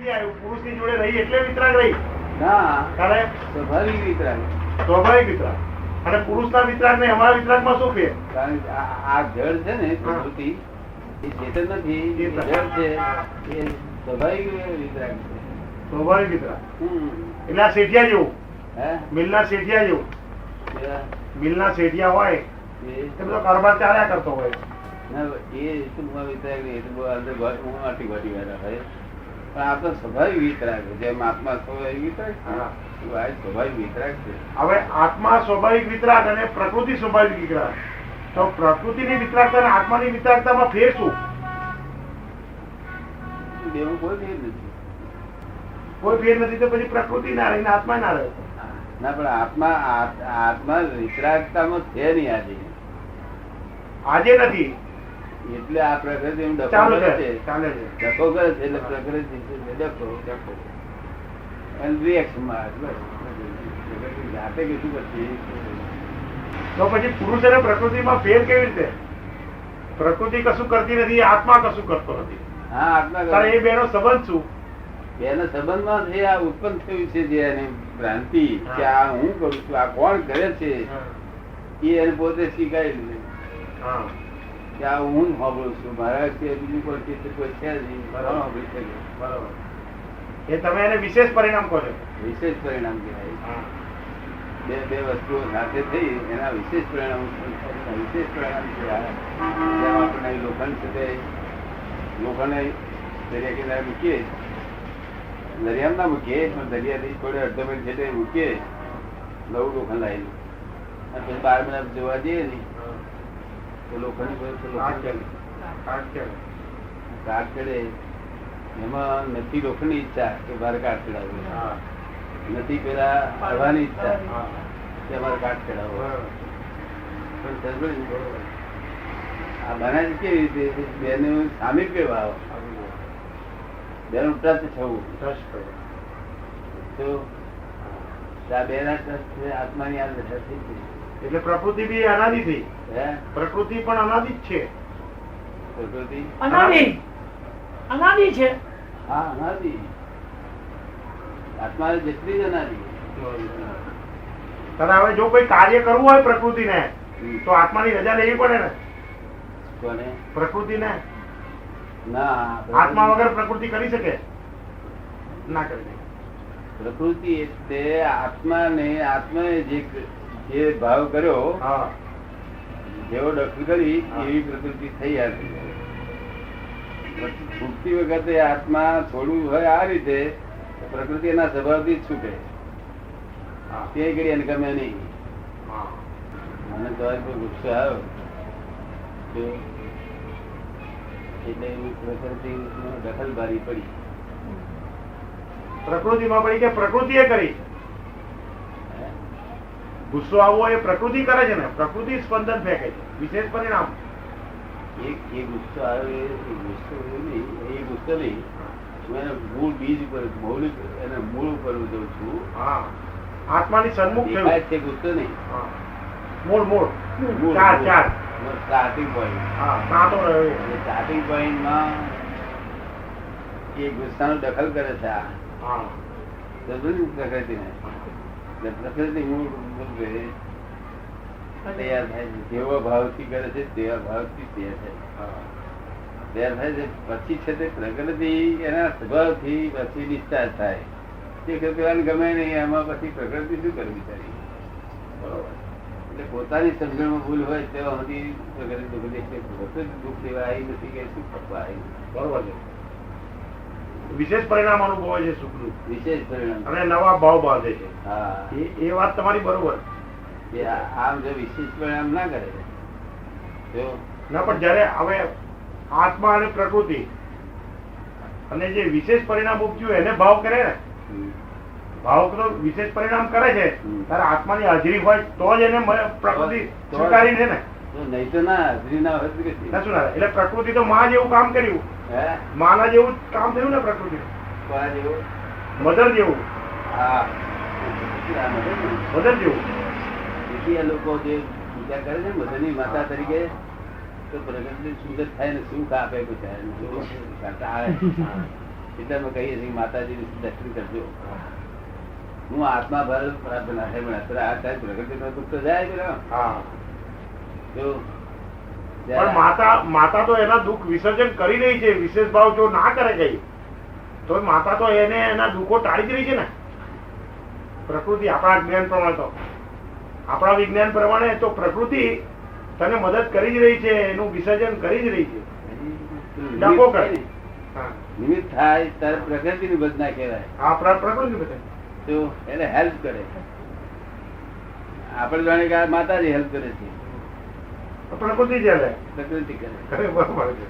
પુરુષ ની જોડે રહી એટલે વિતરાગ રહી ના, તારે સ્વાભાવિક વિતરાગ. સ્વાભાવિક વિતરાગ અને પુરુષ ના વિતરાગ ને અમારા વિતરાગ માં શું ફેર? કારણ કે આ જળ છે ને પ્રકૃતિ, એ ચેતન નથી, એ જળ છે, એ સ્વાભાવિક વિતરાગ છે. સ્વાભાવિક વિતરાગ એટલે આ શેઠિયા જેવું, હે મિલના શેઠિયા જેવું. એ- મિલના શેઠિયા હોય એ તે બધો કારભાર ચાલ્યા કરતો હોય. ના, એ તો બહુ વિતરાગ નહીં, એ તો બહુ અંદર મોટી મોટી વાળા હોય. પણ આ તો સ્વાભાવિક વિતરાગ છે. જેમ આત્મા સ્વાભાવિક વિતરાગ છે, હા. એવું આ સ્વાભાવિક વિતરાગ છે. હવે આત્મા સ્વાભાવિક વિતરાગ અને પ્રકૃતિ સ્વાભાવિક વિતરાગ, તો પ્રકૃતિની વિતરાગતા અને આત્માની વિતરાગતામાં ફેર શું? બેમાં કોઈ ભેદ નથી. કોઈ ફેર નથી તો પછી પ્રકૃતિ ના રહી ને આત્મા ના રહે. ના, પણ આત્મા વિતરાગતામાં છે નહીં આજે. આજે નથી, એટલે આ પ્રકૃતિ ડખો ચાલુ કરે છે, છે, ચાલે છે. ડખો કરે છે, એટલે પ્રકૃતિ ડખો અને reaction માં આવે. બસ. પ્રકૃતિ જાતે કશું કરતી તો પછી પુરુષ અને પ્રકૃતિમાં ફેર કેવી રીતે? પ્રકૃતિ કશું કરતી નથી, આત્મા કશું કરતો નથી. હા, આત્મા તારે એ બેનો સંબંધ શું? બેના સંબંધમાં જે આ ઉત્પન્ન થયું છે, જે એની ભ્રાંતિ કે આ હું કરું છું, આ કોણ કરે છે, એ એને પોતે સ્વીકારી લીધું હા, કે આ હું જ સાંભળું છું, મારા સિવાય બીજું કોઈ ચિત્ર કોઈ છે જ નહીં. બરાબર. સાંભળી શકે. બરાબર. એ તમે એને વિશેષ પરિણામ કહો છો. વિશેષ પરિણામ કહેવાય. હા. બે વસ્તુઓ સાથે થઈ એના વિશેષ પરિણામ છે. જેમ આપણે લોખંડ છે તે લોખંડ દરિયા કિનારે મૂકીએ, દરિયામાં ના મૂકીએ પણ દરિયાથી થોડે અડધો મિનિટ છે મૂકીએ, નવું લોખંડ લાવી અને પછી 12 મહિના જોવા જઈએ ને તો લોખંડ કાટ ચડે. એમાં નથી લોખંડની ઈચ્છા કે મારે કાટ ચડાવવું, હા. નથી પેલા હવાની ઈચ્છા હા. કે અમારે કાટ ચડાવવો. બરાબર. પણ સમજો ને, આ બનાજ કેવી રીતે બેનું સામીપ્ય ભાવ, બેનું ટચ થવું, ટ્રસ્ટ કરો. તો આ બેના ટચ આત્માની આ દશા થઈ છે. એટલે પ્રકૃતિ બી અનાદિ થઈ. હે પ્રકૃતિ પણ અનાદિ જ છે. પ્રકૃતિ અનાદિ છે. હા અનાદિ. આત્મા જેટલી જ અનાદિ. તારે હવે જો કોઈ કાર્ય કરવું હોય પ્રકૃતિને તો આત્માની રજા લેવી પડે ને. કોને? પ્રકૃતિને ના, આત્મા વગર પ્રકૃતિ કરી શકે? ના કરી શકે. પ્રકૃતિ એટલે આત્માને આત્માએ જે ભાવ કર્યો, હા. જેવો દખલ કરી હા. એવી પ્રકૃતિ થઈ હતી. છૂટતી વખતે આત્મા છોડવું હોય આ રીતે પ્રકૃતિ એના સ્વભાવથી જ છૂટે. હા. તે ઘડી એને ગમે નહીં. હા. મને તમારી પર ગુસ્સો આવ્યો તો એટલે એવી પ્રકૃતિ દખલબારી પડી. પ્રકૃતિમાં પડી કે પ્રકૃતિએ કરી? ગુસ્સો આવવો એ પ્રકૃતિ કરે છે ને, પ્રકૃતિ સ્પંદન ફેંકે છે. વિશેષ પરિણામ. એ ગુસ્સો આવ્યો એ ગુસ્સો નહીં, એ ગુસ્સો નહીં. હું એને મૂળ બીજ ઉપર મૌલિક એને મૂળ ઉપર જઉં છું. હા. આત્માની સન્મુખ થયું. દેખાય છે ગુસ્સો નહીં. હા. મૂળ મૂળ મૂળ, ચાર મૂળ. ચાર. Starting point. હા. સાતો રહ્યો એ. સ્ટાર્ટિંગ પોઈન્ટમાં એ ગુસ્સાનો દખલ કરે છે. આ હા. પ્રકૃતિને પ્રકૃતિ મૂળ તૈયાર થાય છે. જેવો ભાવથી કરે છે તેવા ભાવથી તૈયાર થાય છે. પછી છે તે પ્રકૃતિ એના સ્વભાવથી પછી ડિસ્ચાર્જ થાય. તે પેલાને ગમે નહીં, એમાં પછી પ્રકૃતિ શું કરે બિચારી? બરોબર. એટલે પોતાની સમજણમાં ભૂલ હોય તેવા સુધી પ્રકૃતિ દુઃખ લેવા આવી નથી કે શું ખપવા આવી. બરોબર છે. વિશેષ પરિણામ અનુભવે છે સુખનું વિશેષ પરિણામ. અને નવા ભાવ બાંધે છે. હા, એ વાત તમારી બરોબર. એ આમ જો વિશેષ પરિણામ ના કરે જો ના, પણ જયારે હવે આત્મા અને પ્રકૃતિ અને જે વિશેષ પરિણામ ઉપજ્યું એને ભાવ કરે ને, ભાવ તો વિશેષ પરિણામ કરે છે ત્યારે આત્માની હાજરી હોય તો જ એને પ્રકૃતિ સ્વીકારી છે ને. નહીં તો ના હાજરી ના હોય તો કશી. ના શું ના? એટલે પ્રકૃતિ તો માં જેવું કામ કર્યું, હે માના જેવું કામ થયું ને પ્રકૃતિ. કોના જેવું? મધર જેવું. હા, મધર જેવું. તેથી આ લોકો જે પૂજા કરે છે મધરની માતા તરીકે, તો પ્રગતિ સુંદર થાય ને સુખ આપે બિચારાને. સુખ આવે. એટલે અમે કહીએ છીએ કે માતાજીનું દર્શન કરજો. હું આત્મા ભર પ્રાર્થના છે, પણ અત્યારે આ સાહેબ પ્રગતિનો દુઃખ તો જાય પેલા. હા. જો પણ માતા તો એના દુઃખ વિસર્જન કરી રહી છે. વિશેષ ભાવ જો ના કરે કઈ તો માતા તો એને એના દુઃખો ટાળી જ રહી છે ને. પ્રકૃતિ આપણા જ્ઞાન પ્રમાણે તો આપણા વિજ્ઞાન પ્રમાણે તો પ્રકૃતિ તને મદદ કરી જ રહી છે, એનું વિસર્જન કરી જ રહી છે. ડખો કરે. હા. નિમિત્ત થાય ત્યારે પ્રકૃતિની ભજના કહેવાય. હા, પ્રકૃતિ બતાવે. તો એને હેલ્પ કરે. આપણે જાણીએ કે આ માતાજી હેલ્પ કરે છે, પ્રકૃતિ જ હાલે. પ્રકૃતિ કરે. બરોબર છે.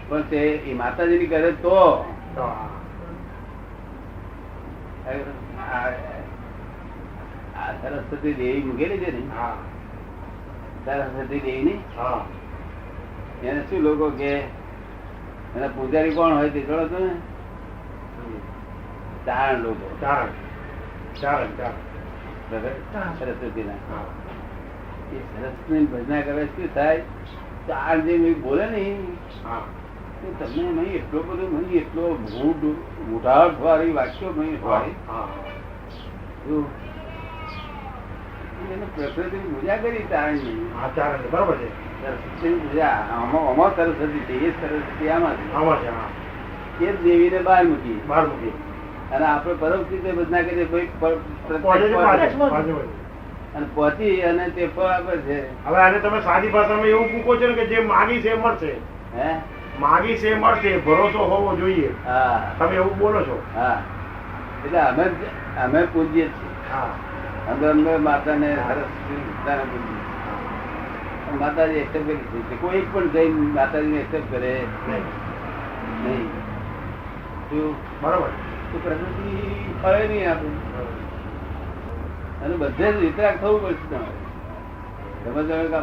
પણ તે એ માતાજીની કરે તો તો હા. આ સરસ્વતી દેવી મૂકેલી છે ને, હા. સરસ્વતી દેવી ની, હા. એને શું લોકો કે એના પૂજારી કોણ હોય તે થોડો ને ચારણ લોકો, ચારણ. સરસ્વતી ના. હા. એ સરસ્વતી ભજના કરે શું થાય? ચારણ જે બોલે ને હા. તમને નહીં એટલો બધો નહીં, એટલો મોઢાટ વાળી વાક્યો નહીં હોય. હા. એને પ્રકૃતિની પૂજા કરી ચારણની. હા, ચારણ. બરોબર છે. સરસ્વતીની પૂજા આમાં સરસ્વતી છે, એ સરસ્વતી આમાં છે. આમાં છે. હા. એ જ દેવીને બહાર મૂકી, બહાર મૂકી. અને આપણે પરોક્ષ ભજના કરીએ કોઈ બાજુ. અને પહોંચી અને તે ફળ આપે છે. હવે આને તમે સાદી ભાષામાં એવું મૂકો છો ને કે જે માગી છે એ મળશે. હે, માગી છે એ મળશે, ભરોસો હોવો જોઈએ. હા, તમે એવું બોલો છો. હા. એટલે અમે પૂજીએ છીએ. હા. અંદર માતાને સરસ્વતી પૂજીએ. માતાજી એક્સેપ્ટ કરી છે. કોઈ પણ જઈને માતાજીને એક્સેપ્ટ કરે નહીં. શું? બરોબર. તો પ્રકૃતિ ફળે નહીં આપણે. અને બધે જ વિતરાગ થવું પડશે તમારે. તમે કહો કે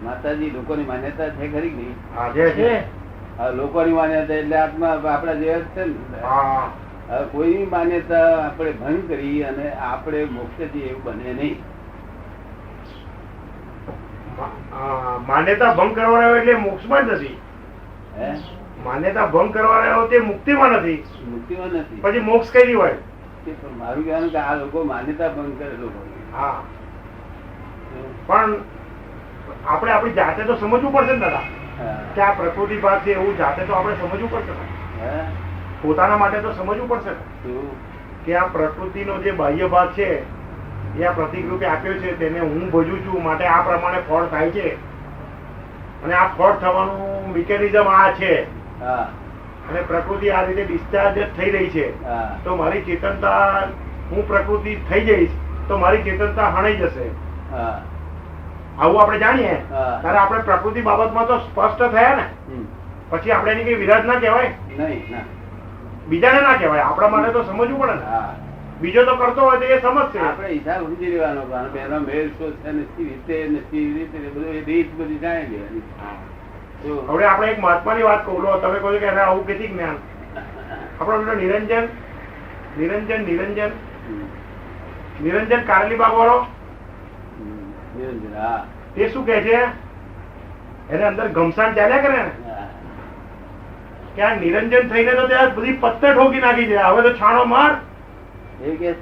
માતાજી લોકોની માન્યતા છે ખરી કે નહીં? હા, જે છે. આ લોકોની માન્યતા એટલે આત્મા આપણા જેવા જ છે ને. હા. હવે કોઈ માન્યતા આપણે ભંગ કરી અને આપણે મોક્ષથી એવું બને નહીં. માન્યતા ભંગ કરવા આવ્યો એટલે મોક્ષમાં જ નથી. હે, માન્યતા ભંગ કરવા આવ્યો તે મુક્તિમાં નથી. મુક્તિમાં નથી. પછી મોક્ષ કઈ દી હોય? મારું કહેવાનું કે આ લોકો માન્યતા ભંગ કરે લોકો. હા. પણ આપણે આપણી જાતે તો સમજવું પડશે ને દાદા કે આ પ્રકૃતિ ભાગ છે એવું જાતે તો આપણે સમજવું પડશે ને. પોતાના માટે તો સમજવું પડશે ને કે આ પ્રકૃતિનો જે બાહ્ય ભાગ છે એ આ પ્રતિક રૂપે આપ્યો છે, તેને હું ભજું છું, માટે આ પ્રમાણે ફળ થાય છે, અને આ ફળ થવાનું મિકેનિઝમ આ છે, અને પ્રકૃતિ આ રીતે ડિસ્ચાર્જ થઈ રહી છે. તો મારી ચેતનતા, હું પ્રકૃતિ થઈ જઈશ તો મારી ચેતનતા હણાઈ જશે. આવું આપણે જાણીએ ત્યારે આપણે પ્રકૃતિ બાબતમાં તો સ્પષ્ટ થયા ને. પછી આપણે એની કઈ વિરાજ ના કહેવાય, બીજાને ના કહેવાય, આપણા માટે તો સમજવું પડે ને. બીજો તો કરતો હોય તો એ સમજશે. આપણે હિસાબ સમજી લેવાનો, એનો મેળ શું છે, નથી રીતે બધું રીત બધી જાણી લેવાની. હવે આપણે એક મહાત્માની વાત કહું. તમે કહો કે આવું કેટલી જ્ઞાન. આપણો પેલો નિરંજન કારેલી બાગ વાળો, એ શું કે છે, એને અંદર ઘમસાણ ચાલ્યા કરે ને કે આ નિરંજન થઈને તો ત્યાં બધી પત્તર ઠોકી નાખી છે, હવે તો છાણો માર.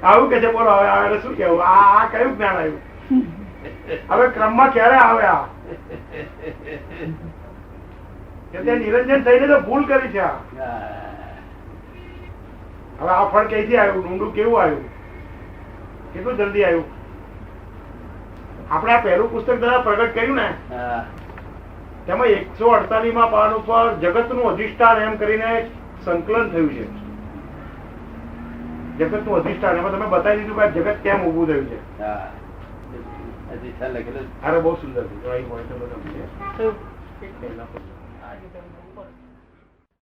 આવું કે છે. બોલો હવે શું કેવું? આ કયું જ્ઞાન આવ્યું? હવે ક્રમમાં ક્યારે આવે આ કે ત્યાં નિરંજન થઈને તો ભૂલ કરી છે. હવે આ ફળ કઈથી આવ્યું? ઊંડું કેવું આવ્યું? કેટલું જલ્દી આવ્યું? આપણે આ પહેલું પુસ્તક દાદા પ્રગટ કર્યું ને, તેમાં 148માં પાન ઉપર જગતનું અધિષ્ઠાન એમ કરીને સંકલન થયું છે. જગતનું અધિષ્ઠાન એમાં તમે બતાવી દીધું કે જગત કેમ ઉભું થયું છે. અરે બહુ સુંદર છે.